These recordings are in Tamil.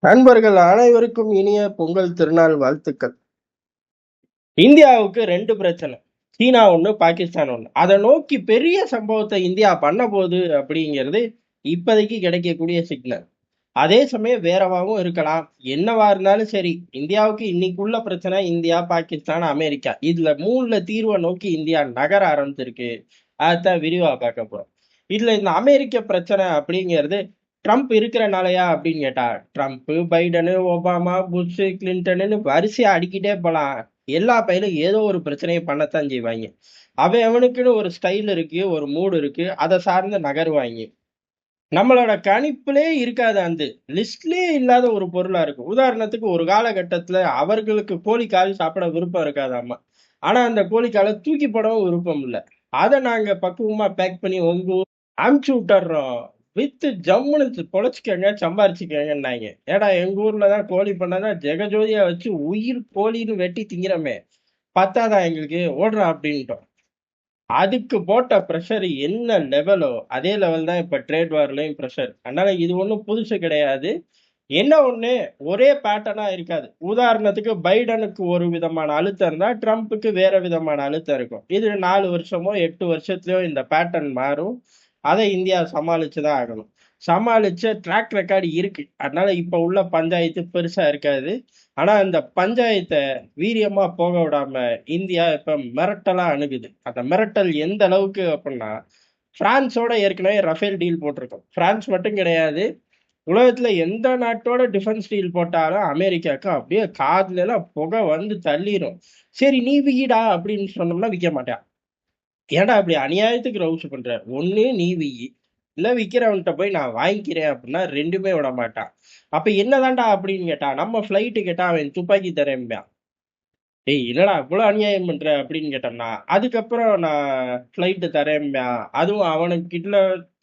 நண்பர்கள் அனைவருக்கும் இனிய பொங்கல் திருநாள் வாழ்த்துக்கள். இந்தியாவுக்கு 2 பிரச்சனை. சீனா ஒண்ணு, பாகிஸ்தான் ஒண்ணு. அதை நோக்கி பெரிய சம்பவத்தை இந்தியா பண்ண போகுது அப்படிங்கிறது இப்போதைக்கு கிடைக்கக்கூடிய சிக்னல். அதே சமயம் வேறவாவும் இருக்கலாம். என்னவா இருந்தாலும் சரி, இந்தியாவுக்கு இன்னைக்குள்ள பிரச்சனை இந்தியா, பாகிஸ்தான், அமெரிக்கா. இதுல 3ல தீர்வை நோக்கி இந்தியா நகர ஆரம்பிச்சிருக்கு. அதைத்தான் விரிவா பார்க்க போறோம். இதுல இந்த அமெரிக்க பிரச்சனை அப்படிங்கிறது ட்ரம்ப் இருக்கிறனாலயா அப்படின்னு கேட்டா, ட்ரம்ப், பைடனு, ஒபாமா, புஷ், கிளின்டன்னு வரிசையா அடிக்கிட்டே போலாம். எல்லா பையிலும் ஏதோ ஒரு பிரச்சனையை பண்ணத்தான் செய்வாங்க. அவனுக்குன்னு ஒரு ஸ்டைல் இருக்கு, ஒரு மூடு இருக்கு, அதை சார்ந்து நகருவாங்க. நம்மளோட கணிப்பிலே இருக்காது, அந்த லிஸ்ட்லயே இல்லாத ஒரு பொருளா இருக்கும். உதாரணத்துக்கு ஒரு காலகட்டத்துல அவர்களுக்கு கோழிக்கால் சாப்பிட விருப்பம் இருக்காதாமா. ஆனா அந்த கோழிக்காலை தூக்கி போடவும் விருப்பம் இல்லை. அதை நாங்க பக்குவமா பேக் பண்ணி உங்க ஊர் அமுச்சு விட்டுறோம். வித்து ஜம்முன்னு பொழைச்சிக்கங்க, சம்பாரிச்சுக்கங்கன்னாங்க. ஏடா எங்க ஊர்லதான் கோழி பண்ணாதான் ஜெகஜோதியா வச்சு உயிர் கோழின்னு வெட்டி திங்கிறமே, பத்தாதான் எங்களுக்கு, ஓடுறா அப்படின்ட்டோம். அதுக்கு போட்ட ப்ரெஷர் என்ன லெவலோ அதே லெவல் தான் இப்ப ட்ரேட் வார்லயும் ப்ரெஷர். அதனால இது ஒன்றும் புதுசு கிடையாது. என்ன ஒண்ணு, ஒரே பேட்டர்னா இருக்காது. உதாரணத்துக்கு பைடனுக்கு ஒரு விதமான அழுத்தம் இருந்தா ட்ரம்ப்புக்கு வேற விதமான அழுத்தம் இருக்கும். இது 4 வருஷமோ 8 வருஷத்துலயோ இந்த பேட்டர்ன் மாறும். அதை இந்தியா சமாளிச்சுதான் ஆகணும். சமாளிச்ச ட்ராக் ரெக்கார்டு இருக்கு. அதனால இப்ப உள்ள பஞ்சாயத்து பெருசா இருக்காது. ஆனா இந்த பஞ்சாயத்தை வீரியமா போக விடாம இந்தியா இப்ப மிரட்டலா அணுகுது. அந்த மிரட்டல் எந்த அளவுக்கு அப்படின்னா, பிரான்ஸோட ஏற்கனவே ரஃபேல் டீல் போட்டிருக்கோம். பிரான்ஸ் மட்டும் கிடையாது, உலகத்துல எந்த நாட்டோட டிஃபென்ஸ் டீல் போட்டாலும் அமெரிக்காவுக்கு அப்படியே காதுல எல்லாம் புகை வந்து தள்ளிரும். சரி நீ விடா அப்படின்னு சொன்னோம்னா விற்க மாட்டான். ஏன்டா அப்படி அநியாயத்துக்கு ரவுஸ் பண்ற? ஒண்ணு நீ வியி, இல்ல விக்கிறவன்கிட்ட போய் நான் வாங்கிக்கிறேன் அப்படின்னா 2மே விட மாட்டான். அப்ப என்னதான்டா அப்படின்னு கேட்டா, நம்ம ஃபிளைட்டு கேட்டா அவன் துப்பாக்கி தரேன்பான். ஏய் என்னடா இவ்வளவு அநியாயம் பண்ற அப்படின்னு கேட்டோம்னா, அதுக்கப்புறம் நான் ஃபிளைட்டு தரேன்பான். அதுவும் அவனுக்கு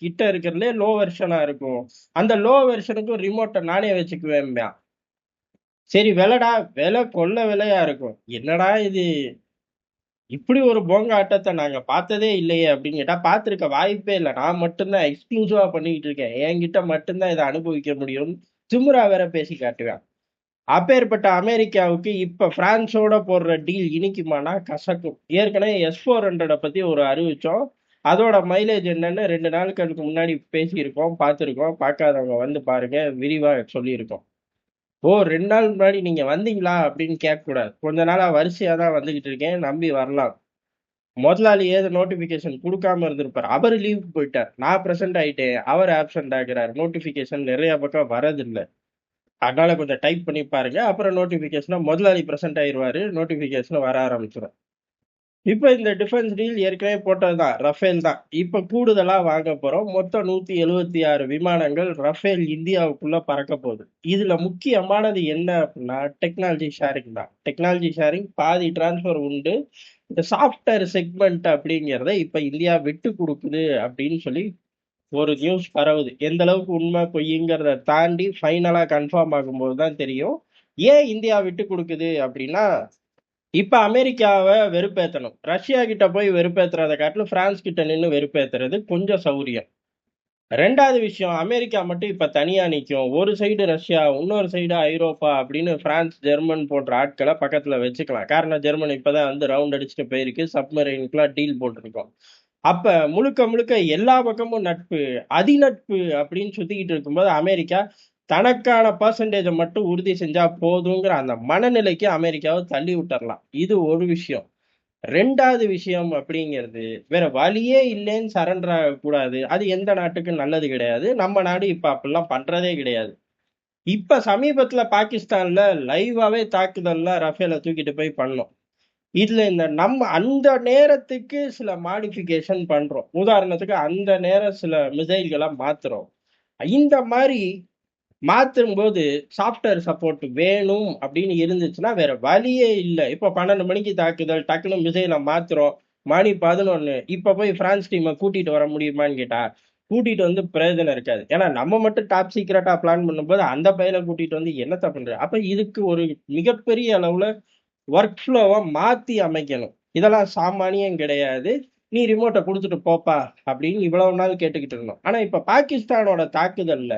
கிட்ட இருக்கிறதுலே லோ வெர்ஷனா இருக்கும். அந்த லோ வெர்ஷனுக்கும் ரிமோட்டை நானே வச்சுக்குவேன்பான். சரி விலைடா, விலை கொள்ள விலையா இருக்கும். என்னடா இது, இப்படி ஒரு போங்க ஆட்டத்தை நாங்க பார்த்ததே இல்லையே அப்படின்னு கேட்டா, பார்த்திருக்க வாய்ப்பே இல்லை. நான் மட்டும்தான் எக்ஸ்க்ளூசிவா பண்ணிட்டு இருக்கேன், என்கிட்ட மட்டும்தான் இதை அனுபவிக்க முடியும், திமிரா வேற பேசி காட்டுவேன். அப்பேற்பட்ட அமெரிக்காவுக்கு இப்ப பிரான்ஸோட போடுற டீல் இனிக்குமானா கசக்கும். ஏற்கனவே S-400 பத்தி ஒரு அறிவிச்சோம். அதோட மைலேஜ் என்னன்னு 2 நாளுக்கு முன்னாடி பேசியிருக்கோம், பார்த்துருக்கோம். பார்க்காதவங்க வந்து பாருங்க, விரிவா சொல்லியிருக்கோம். ஓ 2 நாள் முன்னாடி நீங்க வந்தீங்களா அப்படின்னு கேட்கக்கூடாது. கொஞ்ச நாளா வரிசையா தான் வந்துகிட்டு இருக்கேன், நம்பி வரலாம். முதலாளி ஏதோ நோட்டிபிகேஷன் கொடுக்காம இருந்திருப்பார். அவர் லீவ் போயிட்டார், நான் பிரசன்ட் ஆயிட்டேன், அவர் ஆப்சென்ட் ஆகிறார். நோட்டிபிகேஷன் நிறைய பக்கம் வரதில்லை. அதனால கொஞ்சம் டைப் பண்ணி பாருங்க. அப்புறம் நோட்டிபிகேஷனா முதலாளி பிரசன்ட் ஆயிருவாரு, நோட்டிபிகேஷன் வர ஆரம்பிச்சிடும். இப்ப இந்த டிஃபென்ஸ் டீல் ஏற்கனவே போட்டதுதான், ரஃபேல் தான். இப்ப கூடுதலா வாங்க போறோம். மொத்தம் 176 விமானங்கள் ரஃபேல் இந்தியாவுக்குள்ள பறக்க போகுது. இதுல முக்கியமானது என்ன அப்படின்னா டெக்னாலஜி ஷேரிங் தான். டெக்னாலஜி ஷேரிங் பாதி டிரான்ஸ்ஃபர் உண்டு. இந்த சாஃப்ட்வேர் செக்மெண்ட் அப்படிங்கிறத இப்ப இந்தியா விட்டு கொடுக்குது அப்படின்னு சொல்லி ஒரு நியூஸ் பரவுது. எந்த அளவுக்கு உண்மை பொய்ங்கிறத தாண்டி ஃபைனலா கன்ஃபார்ம் ஆகும்போது தான் தெரியும். ஏன் இந்தியா விட்டு கொடுக்குது அப்படின்னா, இப்ப அமெரிக்காவை வெறுப்பேத்தணும். ரஷ்யா கிட்ட போய் வெறுப்பேத்துறதை காட்டிலும் பிரான்ஸ் கிட்ட நின்று வெறுப்பேத்துறது கொஞ்சம் சௌரியம். 2வது விஷயம், அமெரிக்கா மட்டும் இப்ப தனியா நிற்கும். ஒரு சைடு ரஷ்யா, இன்னொரு சைடு ஐரோப்பா அப்படின்னு பிரான்ஸ், ஜெர்மன் போன்ற ஆட்களை பக்கத்துல வச்சுக்கலாம். காரணம் ஜெர்மன் இப்பதான் வந்து ரவுண்ட் அடிச்சுட்டு போயிருக்கு, சப்மரைனுக்குலாம் டீல் போட்டிருக்கோம். அப்ப முழுக்க முழுக்க எல்லா பக்கமும் நட்பு, அதிநட்பு அப்படின்னு சுத்திக்கிட்டு இருக்கும்போது அமெரிக்கா தனக்கான பர்சன்டேஜை மட்டும் உறுதி செஞ்சா போதுங்கிற அந்த மனநிலைக்கு அமெரிக்காவை தள்ளி விட்டுறலாம். இது ஒரு விஷயம். 2வது விஷயம் அப்படிங்கிறது, வேற வழியே இல்லைன்னு சரண்டர் ஆகக்கூடாது. அது எந்த நாட்டுக்கும் நல்லது கிடையாது. நம்ம நாடு இப்ப அப்படிலாம் பண்றதே கிடையாது. இப்ப சமீபத்துல பாகிஸ்தான்ல லைவாவே தாக்குதல்லாம் ரஃபேல தூக்கிட்டு போய் பண்ணோம். இதுல இந்த நம்ம அந்த நேரத்துக்கு சில மாடிஃபிகேஷன் பண்றோம். உதாரணத்துக்கு அந்த நேரம் சில மிசைல்களை மாத்துறோம். இந்த மாதிரி மாத்தும்போது சாஃப்ட்வேர் சப்போர்ட் வேணும் அப்படின்னு இருந்துச்சுன்னா வேற வழியே இல்லை. இப்போ 12 மணிக்கு தாக்குதல், டக்குனு மிசைலை மாத்துறோம், மணி 11. இப்ப போய் பிரான்ஸ் டீமை கூட்டிட்டு வர முடியுமான்னு கேட்டா கூட்டிட்டு வந்து பிரயோஜனம் இருக்காது. ஏன்னா நம்ம மட்டும் டாப் சீக்கிரட்டா பிளான் பண்ணும்போது அந்த பையனை கூட்டிட்டு வந்து என்னத்த பண்ற? அப்ப இதுக்கு ஒரு மிகப்பெரிய அளவுல ஒர்க் ஃப்ளோவை மாத்தி அமைக்கணும். இதெல்லாம் சாமானியம் கிடையாது. நீ ரிமோட்டை கொடுத்துட்டு போப்பா அப்படின்னு இவ்வளவு நாள் கேட்டுக்கிட்டு இருந்தோம். ஆனா இப்ப பாகிஸ்தானோட தாக்குதல்ல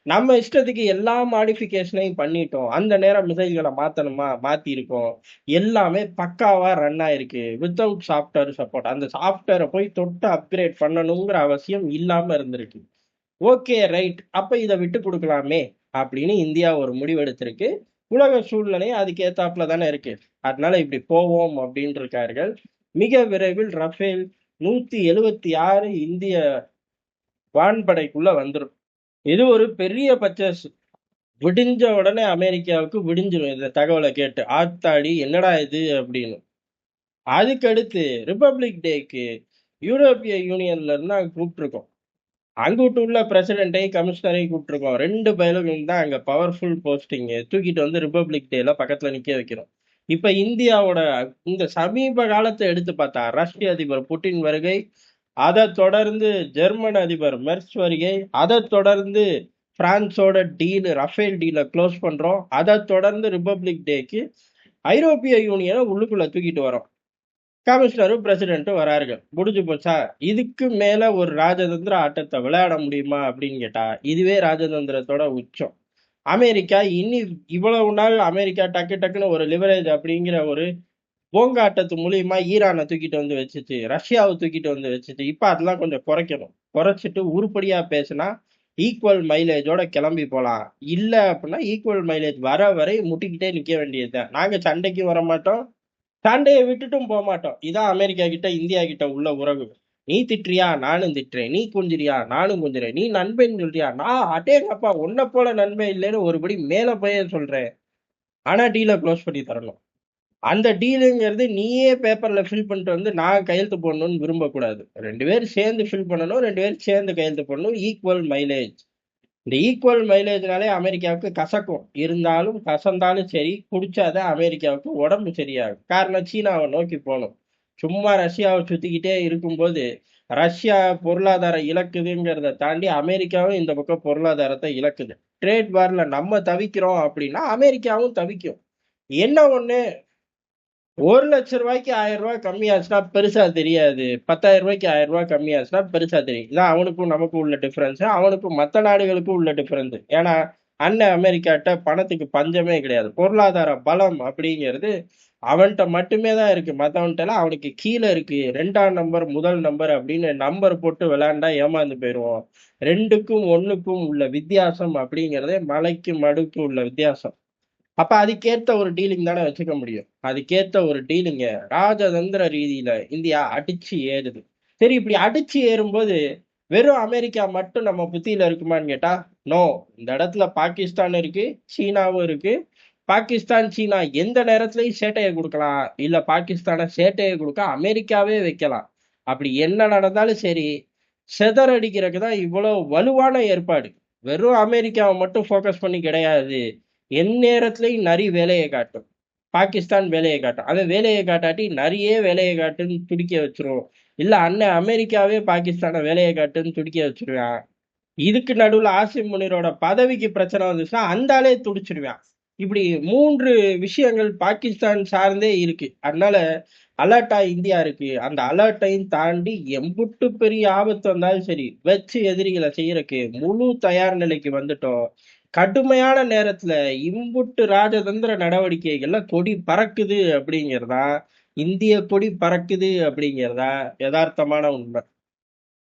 நம்ம இஷ்டத்துக்கு எல்லா மாடிஃபிகேஷனையும் பண்ணிட்டோம். அந்த நேரம் மிசைல்களை மாத்தணுமா மாத்திருக்கோம். எல்லாமே பக்காவா ரன் ஆயிருக்கு வித்தவுட் சாஃப்ட்வேர் சப்போர்ட். அந்த சாஃப்ட்வேரை போய் தொட்டு அப்கிரேட் பண்ணணுங்கிற அவசியம் இல்லாம இருந்திருக்கு. ஓகே ரைட், அப்ப இதை விட்டு கொடுக்கலாமே அப்படின்னு இந்தியா ஒரு முடிவெடுத்திருக்கு. உலக சூழ்நிலை அதுக்கு ஏத்தாப்புல தானே இருக்கு. அதனால இப்படி போவோம் அப்படின்னு இருக்கார்கள். மிக விரைவில் ரஃபேல் 176 இந்திய வான்படைக்குள்ள வந்துடும். இது ஒரு பெரிய பர்ச்சேஸ். விடிஞ்ச உடனே அமெரிக்காவுக்கு விடிஞ்சிடும் இந்த தகவலை கேட்டு. ஆத்தாடி என்னடா இது அப்படின்னு. அதுக்கடுத்து ரிபப்ளிக் டேக்கு யூரோப்பிய யூனியன்ல இருந்து நாங்க கூப்பிட்டுருக்கோம். அங்குட்டு உள்ள பிரசிடென்ட்டையும் கமிஷனரையும் கூப்பிட்டுருக்கோம். 2 பயலுக்கும் தான் அங்க பவர்ஃபுல் போஸ்டிங். தூக்கிட்டு வந்து ரிபப்ளிக் டேல பக்கத்துல நிக்க வைக்கிறோம். இப்ப இந்தியாவோட இந்த சமீப காலத்தை எடுத்து பார்த்தா ரஷ்ய அதிபர் புட்டின் வருகை, அதை தொடர்ந்து ஜெர்மன் அதிபர் மெர்ஸ் வருகை, அதை தொடர்ந்து பிரான்ஸோட டீல் ரஃபேல் டீலை க்ளோஸ் பண்றோம், அதை தொடர்ந்து ரிபப்ளிக் டேக்கு ஐரோப்பிய யூனியனை உள்ளுக்குள்ள தூக்கிட்டு வரோம். கமிஷனரும் பிரசிடென்ட்டும் வரார்கள். முடிஞ்சு போச்சா? இதுக்கு மேல ஒரு ராஜதந்திர ஆட்டத்தை விளையாட முடியுமா அப்படின்னு கேட்டா இதுவே ராஜதந்திரத்தோட உச்சம். அமெரிக்கா இவ்வளவு நாள் அமெரிக்கா டக்கு டக்குன்னு ஒரு லிவரேஜ் அப்படிங்கிற ஒரு போங்காட்டத்து மூலியமா ஈரானை தூக்கிட்டு வந்து வச்சுச்சு, ரஷ்யாவை தூக்கிட்டு வந்து வச்சுச்சு. இப்ப அதெல்லாம் கொஞ்சம் குறைக்கணும். குறைச்சிட்டு உருப்படியா பேசினா ஈக்குவல் மைலேஜோட கிளம்பி போலாம். இல்ல அப்படின்னா ஈக்குவல் மைலேஜ் வர வரை முட்டிக்கிட்டே நிக்க வேண்டியதுதான். நாங்க சண்டைக்கும் வர மாட்டோம், சண்டையை விட்டுட்டும் போக மாட்டோம். இதான் அமெரிக்கா கிட்ட இந்தியா கிட்ட உள்ள உறவு. நீ திட்டுறியா நானும் திட்டுறேன், நீ குஞ்சிரியா நானும் குஞ்சுறேன், நீ நண்பன் சொல்றியா நான் அட்டேங்கப்பா உன்னை போல நண்பன் இல்லைன்னு ஒருபடி மேல போய் சொல்றேன். ஆனா டீலை க்ளோஸ் பண்ணி தரணும். அந்த டீலுங்கிறது நீயே பேப்பர்ல ஃபில் பண்ணிட்டு வந்து நான் கையெழுத்து போடணும்னு விரும்பக்கூடாது. 2 பேரும் சேர்ந்து ஃபில் பண்ணணும், 2 பேரும் சேர்ந்து கையெழுத்து போடணும். Equal mileage. இந்த ஈக்குவல் மைலேஜ்னாலே அமெரிக்காவுக்கு கசக்கும். இருந்தாலும் கசந்தாலும் சரி, குடிச்சாதான் அமெரிக்காவுக்கு உடம்பு சரியாகும். காரணம் சீனாவை நோக்கி போகணும். சும்மா ரஷ்யாவை சுத்திக்கிட்டே இருக்கும்போது ரஷ்யா பொருளாதாரம் இழக்குதுங்கிறத தாண்டி அமெரிக்காவும் இந்த பக்கம் பொருளாதாரத்தை இழக்குது. ட்ரேட் வார்ல நம்ம தவிக்கிறோம் அப்படின்னா அமெரிக்காவும் தவிக்கும். என்ன ஒண்ணு, 1,00,000 ரூபாய்க்கு 1000 ரூபாய் கம்மியாச்சுன்னா பெருசா தெரியாது. 10,000 ரூபாய்க்கு 1000 ரூபாய் கம்மியாச்சுன்னா பெருசா தெரியும். இதான் அவனுக்கும் நமக்கும் உள்ள டிஃபரன்ஸ். அவனுக்கும் மற்ற நாடுகளுக்கும் உள்ள டிஃபரன்ஸ். ஏன்னா அண்ணன் அமெரிக்காட்ட பணத்துக்கு பஞ்சமே கிடையாது. பொருளாதார பலம் அப்படிங்கிறது அவன்கிட்ட மட்டுமே தான் இருக்கு. மற்றவன்கிட்ட எல்லாம் அவனுக்கு கீழே இருக்கு. 2ஆம் நம்பர் முதல் நம்பர் அப்படின்னு நம்பர் போட்டு விளையாண்டா ஏமாந்து போயிடுவோம். 2க்கும் 1க்கும் உள்ள வித்தியாசம் அப்படிங்கிறதே மலைக்கு மடுக்கு உள்ள வித்தியாசம். அப்ப அதுக்கேத்த ஒரு டீலிங் தானே வச்சுக்க முடியும். அதுக்கேத்த ஒரு டீலிங்க ராஜதந்திர ரீதியில இந்தியா அடிச்சு ஏறுது. சரி, இப்படி அடிச்சு ஏறும்போது வெறும் அமெரிக்கா மட்டும் நம்ம புத்தியில இருக்குமான்னு கேட்டா நோ. இந்த இடத்துல பாகிஸ்தான் இருக்கு, சீனாவும் இருக்கு. பாகிஸ்தான் சீனா எந்த நேரத்திலயும் சேட்டையை கொடுக்கலாம், இல்ல பாகிஸ்தான சேட்டையை கொடுக்க அமெரிக்காவே வைக்கலாம். அப்படி என்ன நடந்தாலும் சரி, செதறடிக்கிறதுக்கு தான் இவ்வளவு வலுவான ஏற்பாடு. வெறும் அமெரிக்காவை மட்டும் ஃபோக்கஸ் பண்ணி கிடையாது. எந்நேரத்துலயும் நரி வேலையை காட்டும், பாகிஸ்தான் வேலையை காட்டும். அவன் வேலையை காட்டாட்டி நரியே வேலையை காட்டுன்னு துடிக்க வச்சிரும். இல்ல அண்ணன் அமெரிக்காவே பாகிஸ்தானை வேலையை காட்டுன்னு துடிக்க வச்சிருவான். இதுக்கு நடுவுல ஆசிம் முனிரோட பதவிக்கு பிரச்சனை வந்துச்சுன்னா அந்த ஆளே துடிச்சிருவான். இப்படி 3 விஷயங்கள் பாகிஸ்தான் சார்ந்தே இருக்கு. அதனால அலர்ட்டா இந்தியா இருக்கு. அந்த அலர்ட்டையும் தாண்டி எம்புட்டு பெரிய ஆபத்து வந்தாலும் சரி வச்சு எதிரிகளை செய்யறதுக்கு முழு தயார் நிலைக்கு வந்துட்டோம். கடுமையான நேரத்துல இம்புட்டு ராஜதந்திர நடவடிக்கைகள்ல கொடி பறக்குது அப்படிங்கிறதா, இந்திய கொடி பறக்குது அப்படிங்கிறதா யதார்த்தமான உண்மை.